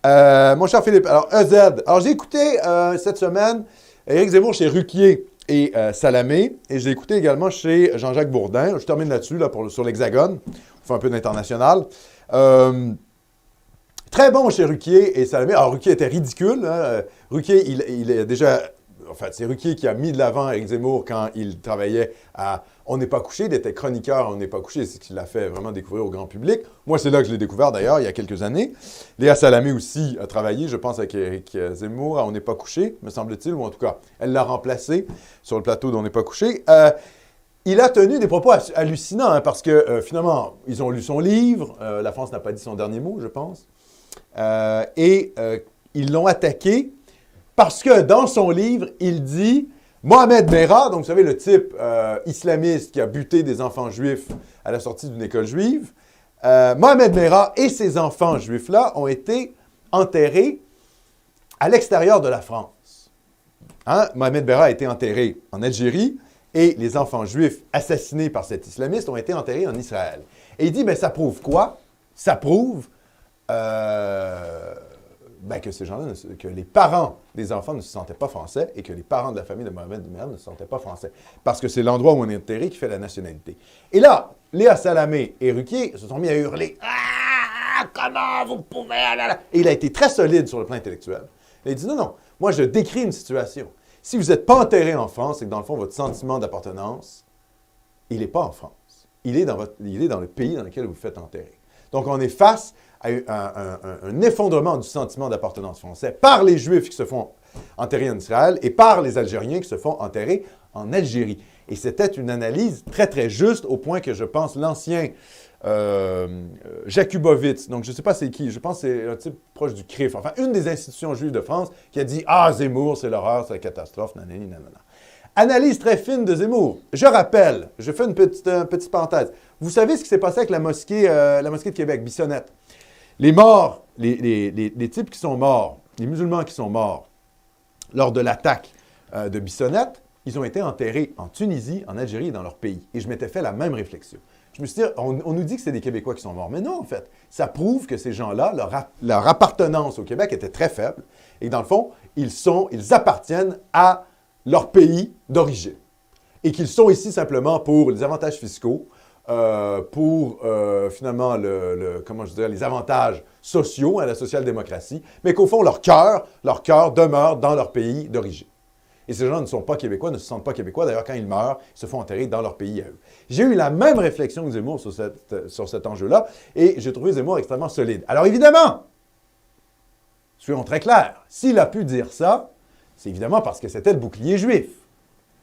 Mon cher Philippe, alors EZ. Alors j'ai écouté cette semaine Éric Zemmour chez Ruquier et Salamé, et j'ai écouté également chez Jean-Jacques Bourdin. Je termine là-dessus, sur l'Hexagone. On fait un peu d'international. Très bon chez Ruquier et Salamé. Alors Ruquier était ridicule. Hein. Ruquier, il est déjà... En fait, c'est Ruquier qui a mis de l'avant Éric Zemmour quand il travaillait à On n'est pas couché. Il était chroniqueur à On n'est pas couché. C'est ce qui l'a fait vraiment découvrir au grand public. Moi, c'est là que je l'ai découvert, d'ailleurs, il y a quelques années. Léa Salamé aussi a travaillé, je pense, avec Éric Zemmour à On n'est pas couché, me semble-t-il, ou en tout cas, elle l'a remplacé sur le plateau d'On n'est pas couché. Il a tenu des propos hallucinants, hein, parce que, finalement, ils ont lu son livre. La France n'a pas dit son dernier mot, je pense. Ils l'ont attaqué parce que dans son livre, il dit Mohamed Merah, donc vous savez, le type islamiste qui a buté des enfants juifs à la sortie d'une école juive, Mohamed Merah et ces enfants juifs-là ont été enterrés à l'extérieur de la France. Hein? Mohamed Merah a été enterré en Algérie et les enfants juifs assassinés par cet islamiste ont été enterrés en Israël. Et il dit, ben ça prouve quoi? Ça prouve que ces gens-là, que les parents des enfants ne se sentaient pas français et que les parents de la famille de Mohamed Merah ne se sentaient pas français. Parce que c'est l'endroit où on est enterré qui fait la nationalité. Et là, Léa Salamé et Ruquier se sont mis à hurler « Ah, comment vous pouvez... » Et il a été très solide sur le plan intellectuel. Il a dit « Non, moi je décris une situation. Si vous n'êtes pas enterré en France, c'est que dans le fond, votre sentiment d'appartenance, il n'est pas en France. Il est dans le pays dans lequel vous vous faites enterrer. Donc, on est face à un effondrement du sentiment d'appartenance français par les Juifs qui se font enterrer en Israël et par les Algériens qui se font enterrer en Algérie. Et c'était une analyse très, très juste au point que je pense l'ancien Jakubowicz, donc je ne sais pas c'est qui, je pense que c'est un type proche du CRIF, enfin une des institutions juives de France qui a dit « Ah, Zemmour, c'est l'horreur, c'est la catastrophe, nanani, nanana ». Analyse très fine de Zemmour. Je rappelle, je fais une petite parenthèse. Vous savez ce qui s'est passé avec la mosquée de Québec, Bissonnette. Les morts, les types qui sont morts, les musulmans qui sont morts lors de l'attaque de Bissonnette, ils ont été enterrés en Tunisie, en Algérie et dans leur pays. Et je m'étais fait la même réflexion. Je me suis dit, on nous dit que c'est des Québécois qui sont morts. Mais non, en fait. Ça prouve que ces gens-là, leur appartenance au Québec était très faible. Et dans le fond, ils appartiennent à leur pays d'origine. Et qu'ils sont ici simplement pour les avantages fiscaux, finalement les avantages sociaux à la social-démocratie, mais qu'au fond, leur cœur demeure dans leur pays d'origine. Et ces gens ne sont pas québécois, ne se sentent pas québécois. D'ailleurs, quand ils meurent, ils se font enterrer dans leur pays à eux. J'ai eu la même réflexion que Zemmour sur cet enjeu-là, et j'ai trouvé Zemmour extrêmement solide. Alors évidemment, soyons très clairs, s'il a pu dire ça, c'est évidemment parce que c'était le bouclier juif.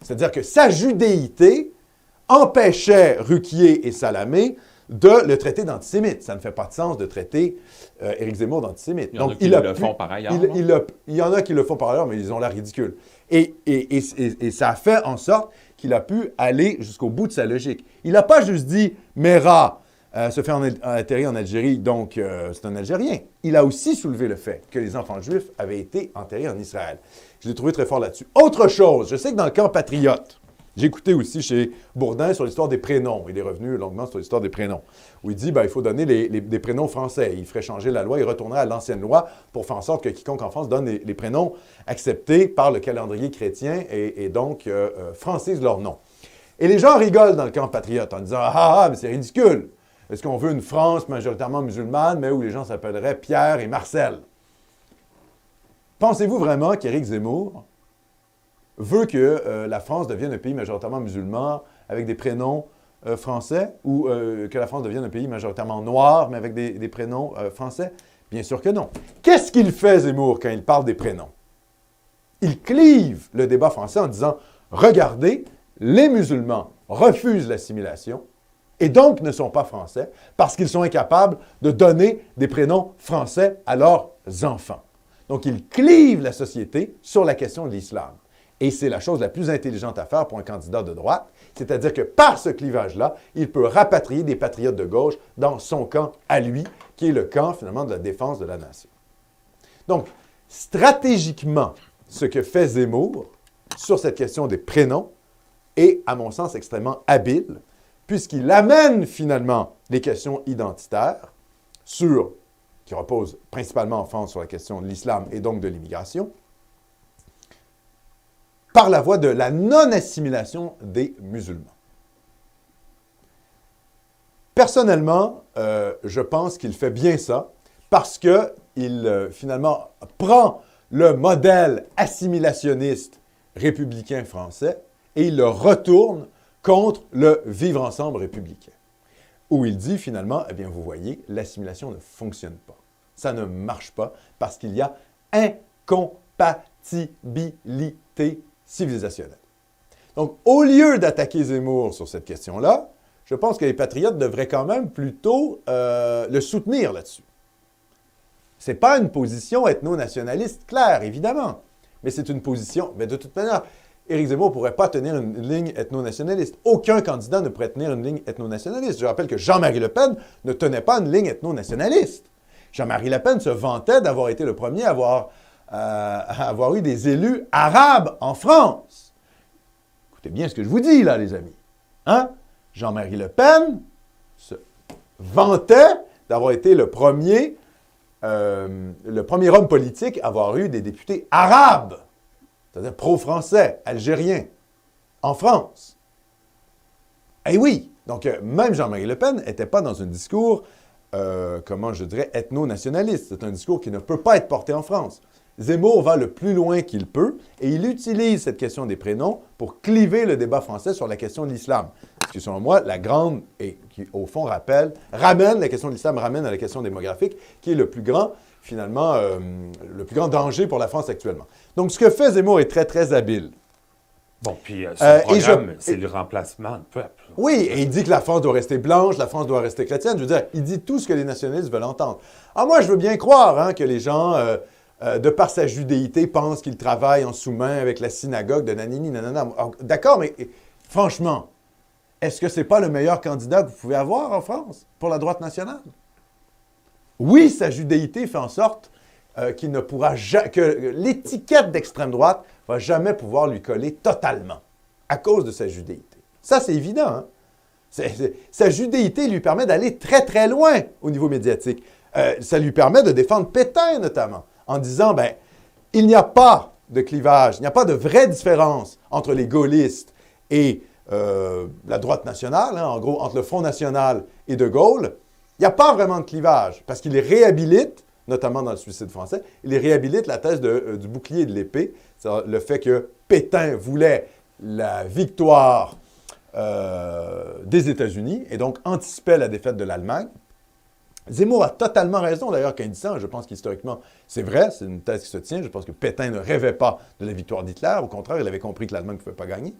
C'est-à-dire que sa judéité empêchait Ruquier et Salamé de le traiter d'antisémite. Ça ne fait pas de sens de traiter Éric Zemmour d'antisémite. Il y en a qui le font par ailleurs. Il y en a qui le font par ailleurs, mais ils ont l'air ridicules. Et ça a fait en sorte qu'il a pu aller jusqu'au bout de sa logique. Il n'a pas juste dit « Merah se fait enterrer en Algérie, donc c'est un Algérien ». Il a aussi soulevé le fait que les enfants juifs avaient été enterrés en Israël. Je l'ai trouvé très fort là-dessus. Autre chose, je sais que dans le camp patriote, j'ai écouté aussi chez Bourdin sur l'histoire des prénoms. Il est revenu longuement sur l'histoire des prénoms, où il dit il faut donner des prénoms français. Il ferait changer la loi, il retournerait à l'ancienne loi pour faire en sorte que quiconque en France donne les prénoms acceptés par le calendrier chrétien et donc francise leur nom. Et les gens rigolent dans le camp patriote en disant mais c'est ridicule. Est-ce qu'on veut une France majoritairement musulmane, mais où les gens s'appelleraient Pierre et Marcel? Pensez-vous vraiment qu'Éric Zemmour veut que la France devienne un pays majoritairement musulman avec des prénoms français ou que la France devienne un pays majoritairement noir mais avec des prénoms français? Bien sûr que non. Qu'est-ce qu'il fait, Zemmour, quand il parle des prénoms? Il clive le débat français en disant « Regardez, les musulmans refusent l'assimilation et donc ne sont pas français parce qu'ils sont incapables de donner des prénoms français à leurs enfants. » Donc, il clive la société sur la question de l'islam. Et c'est la chose la plus intelligente à faire pour un candidat de droite, c'est-à-dire que par ce clivage-là, il peut rapatrier des patriotes de gauche dans son camp à lui, qui est le camp, finalement, de la défense de la nation. Donc, stratégiquement, ce que fait Zemmour sur cette question des prénoms est, à mon sens, extrêmement habile, puisqu'il amène finalement les questions identitaires sur qui repose principalement en France sur la question de l'islam et donc de l'immigration, par la voie de la non-assimilation des musulmans. Personnellement, je pense qu'il fait bien ça parce qu'il, finalement, prend le modèle assimilationniste républicain français et il le retourne contre le vivre ensemble républicain. Où il dit finalement, eh bien, vous voyez, l'assimilation ne fonctionne pas. Ça ne marche pas parce qu'il y a incompatibilité civilisationnelle. Donc, au lieu d'attaquer Zemmour sur cette question-là, je pense que les patriotes devraient quand même plutôt le soutenir là-dessus. Ce n'est pas une position ethno-nationaliste claire, évidemment, mais c'est une position, mais de toute manière, Éric Zemmour ne pourrait pas tenir une ligne ethno-nationaliste. Aucun candidat ne pourrait tenir une ligne ethno-nationaliste. Je rappelle que Jean-Marie Le Pen ne tenait pas une ligne ethno-nationaliste. Jean-Marie Le Pen se vantait d'avoir été le premier à avoir eu des élus arabes en France. Écoutez bien ce que je vous dis, là, les amis. Hein? Jean-Marie Le Pen se vantait d'avoir été le premier homme politique à avoir eu des députés arabes, c'est-à-dire pro-français, algériens, en France. Eh oui! Donc, même Jean-Marie Le Pen n'était pas dans un discours, comment je dirais, ethno-nationaliste. C'est un discours qui ne peut pas être porté en France. Zemmour va le plus loin qu'il peut et il utilise cette question des prénoms pour cliver le débat français sur la question de l'islam. Ce qui, selon moi, la grande, et qui, au fond, ramène la question de l'islam, ramène à la question démographique, qui est le plus grand, finalement, le plus grand danger pour la France actuellement. Donc, ce que fait Zemmour est très, très habile. Bon, puis son programme, c'est le remplacement du peuple. Oui, et il dit que la France doit rester blanche, la France doit rester chrétienne. Je veux dire, il dit tout ce que les nationalistes veulent entendre. Alors moi, je veux bien croire que les gens, de par sa judéité, pensent qu'il travaille en sous-main avec la synagogue de nanini, nanana. D'accord, mais franchement, est-ce que ce n'est pas le meilleur candidat que vous pouvez avoir en France pour la droite nationale? Oui, sa judéité fait en sorte qu'il ne pourra que l'étiquette d'extrême droite ne va jamais pouvoir lui coller totalement à cause de sa judéité. Ça, c'est évident. Hein? Sa judéité lui permet d'aller très, très loin au niveau médiatique. Ça lui permet de défendre Pétain, notamment, en disant, ben, il n'y a pas de clivage, il n'y a pas de vraie différence entre les gaullistes et la droite nationale, hein, en gros, entre le Front national et De Gaulle. Il n'y a pas vraiment de clivage, parce qu'il réhabilite, notamment dans le suicide français, il réhabilite la thèse du bouclier et de l'épée, c'est-à-dire le fait que Pétain voulait la victoire des États-Unis et donc anticipait la défaite de l'Allemagne. Zemmour a totalement raison, d'ailleurs, quand il dit ça. Je pense qu'historiquement, c'est vrai, c'est une thèse qui se tient. Je pense que Pétain ne rêvait pas de la victoire d'Hitler. Au contraire, il avait compris que l'Allemagne ne pouvait pas gagner.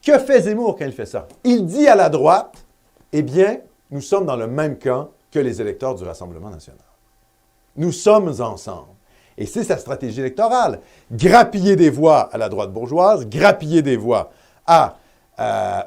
Que fait Zemmour quand il fait ça? Il dit à la droite, eh bien, nous sommes dans le même camp que les électeurs du Rassemblement national. Nous sommes ensemble. Et c'est sa stratégie électorale. Grappiller des voix à la droite bourgeoise, grappiller des voix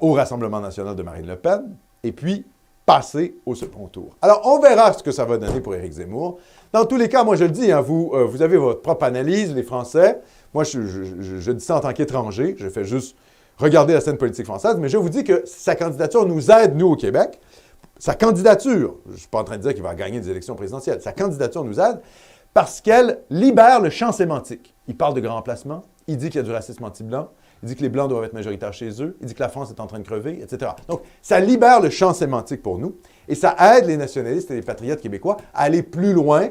au Rassemblement national de Marine Le Pen, et puis passer au second tour. Alors, on verra ce que ça va donner pour Éric Zemmour. Dans tous les cas, moi, je le dis, hein, vous avez votre propre analyse, les Français. Moi, je dis ça en tant qu'étranger. Je fais juste regarder la scène politique française, mais je vous dis que sa candidature nous aide, nous, au Québec. Sa candidature, je ne suis pas en train de dire qu'il va gagner des élections présidentielles, sa candidature nous aide parce qu'elle libère le champ sémantique. Il parle de grand remplacement, il dit qu'il y a du racisme anti-blanc, il dit que les Blancs doivent être majoritaires chez eux, il dit que la France est en train de crever, etc. Donc, ça libère le champ sémantique pour nous et ça aide les nationalistes et les patriotes québécois à aller plus loin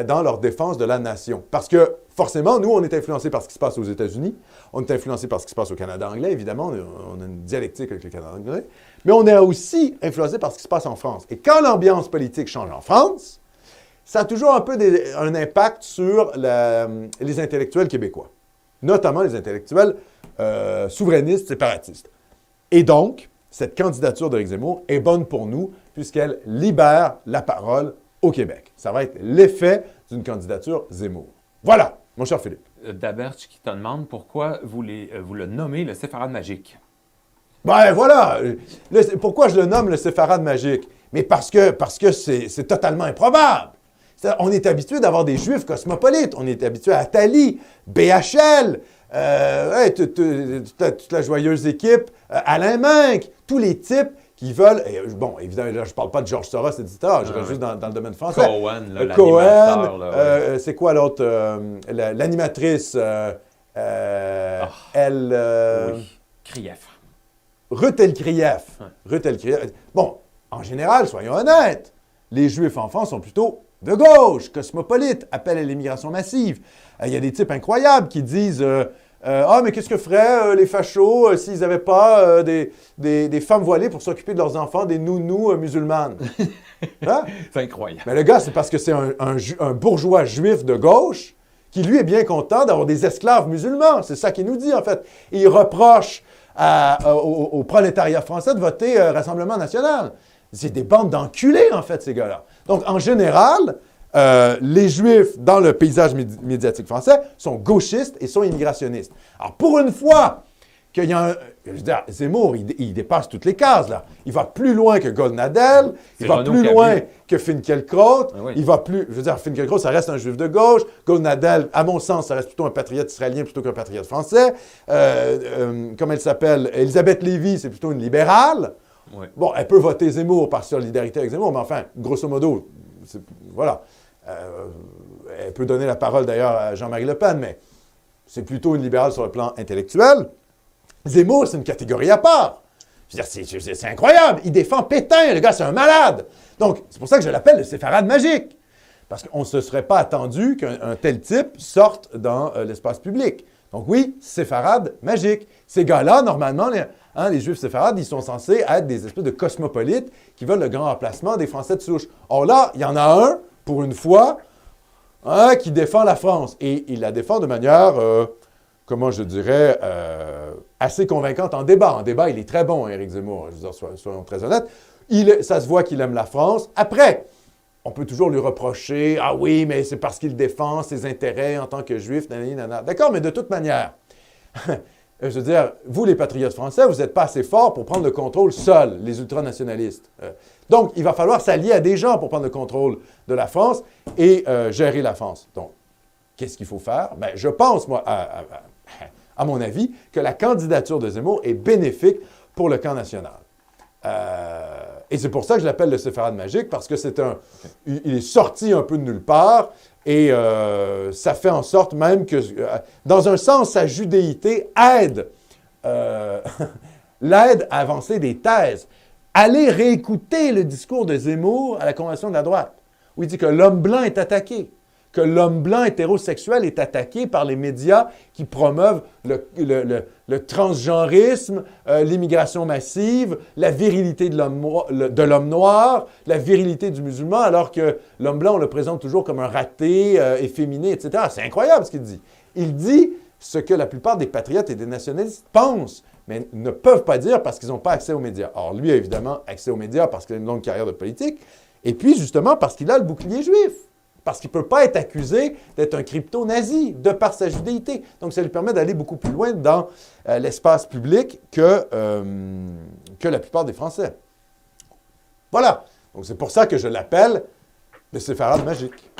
dans leur défense de la nation. Parce que, forcément, nous, on est influencés par ce qui se passe aux États-Unis, on est influencés par ce qui se passe au Canada anglais, évidemment, on a une dialectique avec le Canada anglais, mais on est aussi influencés par ce qui se passe en France. Et quand l'ambiance politique change en France, ça a toujours un peu un impact sur les intellectuels québécois, notamment les intellectuels souverainistes, séparatistes. Et donc, cette candidature d'Éric Zemmour est bonne pour nous puisqu'elle libère la parole au Québec. Ça va être l'effet d'une candidature Zemmour. Voilà, mon cher Philippe. Daberge qui te demande pourquoi vous le nommez le séfarade magique. Ben voilà! Pourquoi je le nomme le séfarade magique? Mais parce que c'est totalement improbable. On est habitué d'avoir des Juifs cosmopolites. On est habitué à Attali, BHL, toute la joyeuse équipe, Alain Minck, tous les types qui veulent, et, bon, évidemment, là, je ne parle pas de Georges Soros, etc., je reste juste dans le domaine français. Cohen, là, Cohen, l'animateur, là, ouais. c'est quoi l'autre? L'animatrice, elle... Oui, Krief. Ruth Elkrief. Ouais. Ruth Elkrief. Bon, en général, soyons honnêtes, les Juifs en France sont plutôt de gauche, cosmopolites, appellent à l'immigration massive. Il y a des types incroyables qui disent ah, mais qu'est-ce que feraient les fachos s'ils n'avaient pas des femmes voilées pour s'occuper de leurs enfants, des nounous musulmanes? Hein? C'est incroyable. Mais le gars, c'est parce que c'est un bourgeois juif de gauche qui, lui, est bien content d'avoir des esclaves musulmans. C'est ça qu'il nous dit, en fait. Et il reproche au prolétariat français de voter Rassemblement national. C'est des bandes d'enculés, en fait, ces gars-là. Donc, en général, les Juifs, dans le paysage médiatique français, sont gauchistes et sont immigrationnistes. Alors, pour une fois qu'il y a un... Je veux dire, Zemmour, il dépasse toutes les cases, là. Il va plus loin que Goldnadel, il va plus loin que Finkielkraut, Ah oui. il va plus... Je veux dire, Finkielkraut, ça reste un Juif de gauche. Goldnadel, à mon sens, ça reste plutôt un patriote israélien plutôt qu'un patriote français. Comme elle s'appelle, Elisabeth Lévy, c'est plutôt une libérale. Oui. Bon, elle peut voter Zemmour par solidarité avec Zemmour, mais enfin, grosso modo, voilà. Elle peut donner la parole d'ailleurs à Jean-Marie Le Pen, mais c'est plutôt une libérale sur le plan intellectuel. Zemmour, c'est une catégorie à part. Je veux dire, c'est incroyable. Il défend Pétain, le gars, c'est un malade. Donc, c'est pour ça que je l'appelle le séfarade magique. Parce qu'on ne se serait pas attendu qu'un tel type sorte dans l'espace public. Donc oui, séfarade magique. Ces gars-là, normalement, les Juifs séfarades, ils sont censés être des espèces de cosmopolites qui veulent le grand remplacement des Français de souche. Or là, il y en a un, pour une fois, qui défend la France. Et il la défend de manière, comment je dirais, assez convaincante en débat. En débat, il est très bon, Éric Zemmour, je veux dire, soyons très honnêtes. Ça se voit qu'il aime la France. Après, on peut toujours lui reprocher « Ah oui, mais c'est parce qu'il défend ses intérêts en tant que Juif, nanana. » D'accord, mais de toute manière, je veux dire, vous, les patriotes français, vous n'êtes pas assez forts pour prendre le contrôle seuls, les ultranationalistes. Donc, il va falloir s'allier à des gens pour prendre le contrôle de la France et gérer la France. Donc, qu'est-ce qu'il faut faire? Bien, je pense, moi, à mon avis, que la candidature de Zemmour est bénéfique pour le camp national. Et c'est pour ça que je l'appelle le séfarade magique, parce que il est sorti un peu de nulle part, et ça fait en sorte même que, dans un sens, sa judéité l'aide à avancer des thèses. Allez réécouter le discours de Zemmour à la Convention de la droite, où il dit que l'homme blanc est attaqué, que l'homme blanc hétérosexuel est attaqué par les médias qui promeuvent le transgenrisme, l'immigration massive, la virilité de l'homme noir, la virilité du musulman, alors que l'homme blanc, on le présente toujours comme un raté, efféminé, etc. C'est incroyable ce qu'il dit. Il dit ce que la plupart des patriotes et des nationalistes pensent, mais ne peuvent pas dire parce qu'ils n'ont pas accès aux médias. Or, lui a évidemment accès aux médias parce qu'il a une longue carrière de politique, et puis justement parce qu'il a le bouclier juif. Parce qu'il ne peut pas être accusé d'être un crypto-nazi de par sa judéité. Donc, ça lui permet d'aller beaucoup plus loin dans l'espace public que la plupart des Français. Voilà. Donc, c'est pour ça que je l'appelle le séfarade magique.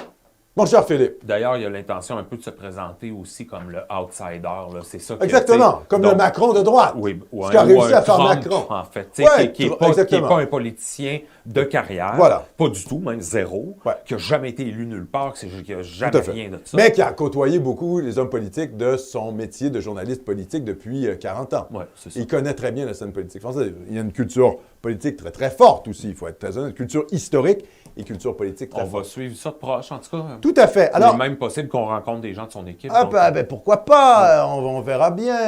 Mon cher Philippe. D'ailleurs, il a l'intention un peu de se présenter aussi comme le outsider. Là. C'est ça. Exactement. Comme le Macron de droite. Oui, ce qu'a réussi à faire Trump, Macron. en fait. Ouais, qui n'est pas un politicien de carrière. Voilà. Pas du tout, même zéro. Ouais. Qui n'a jamais été élu nulle part, qui n'a jamais rien de ça. Mais qui a côtoyé beaucoup les hommes politiques de son métier de journaliste politique depuis 40 ans. Ouais, c'est ça. Il connaît très bien la scène politique française. Il y a une culture politique très, très forte aussi, il faut être très honnête. Culture historique et culture politique très forte. On va suivre ça de proche, en tout cas. Tout à fait. Alors, il est même possible qu'on rencontre des gens de son équipe. Ah, ben, pourquoi pas? On verra bien.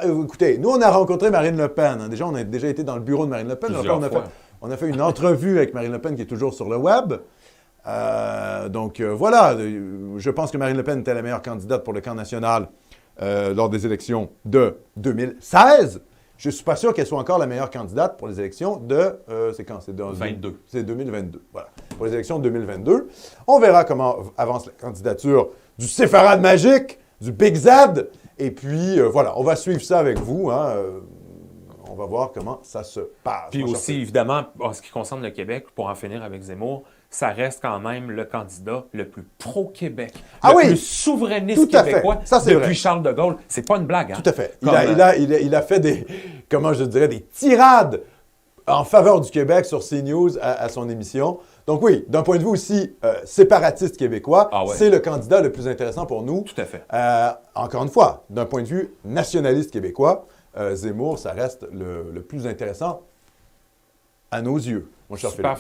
Écoutez, nous, on a rencontré Marine Le Pen. Hein. Déjà, on a déjà été dans le bureau de Marine Le Pen. On a fait une entrevue avec Marine Le Pen qui est toujours sur le web. Donc, voilà. Je pense que Marine Le Pen était la meilleure candidate pour le camp national lors des élections de 2016. Je ne suis pas sûr qu'elle soit encore la meilleure candidate pour les élections de... c'est quand? C'est 22. C'est 2022. Voilà. Pour les élections de 2022. On verra comment avance la candidature du séfarade magique, du Big Z. Et puis, voilà, on va suivre ça avec vous. Hein. On va voir comment ça se passe. Puis aussi, évidemment, en ce qui concerne le Québec, pour en finir avec Zemmour, ça reste quand même le candidat le plus pro-Québec, le plus souverainiste québécois depuis vrai. Charles de Gaulle. C'est pas une blague, hein? Tout à fait. Il a fait des, comment je dirais, des tirades en faveur du Québec sur CNews à son émission. Donc oui, d'un point de vue aussi séparatiste québécois, c'est le candidat le plus intéressant pour nous. Tout à fait. Encore une fois, d'un point de vue nationaliste québécois, Zemmour, ça reste le plus intéressant à nos yeux, mon cher Philippe.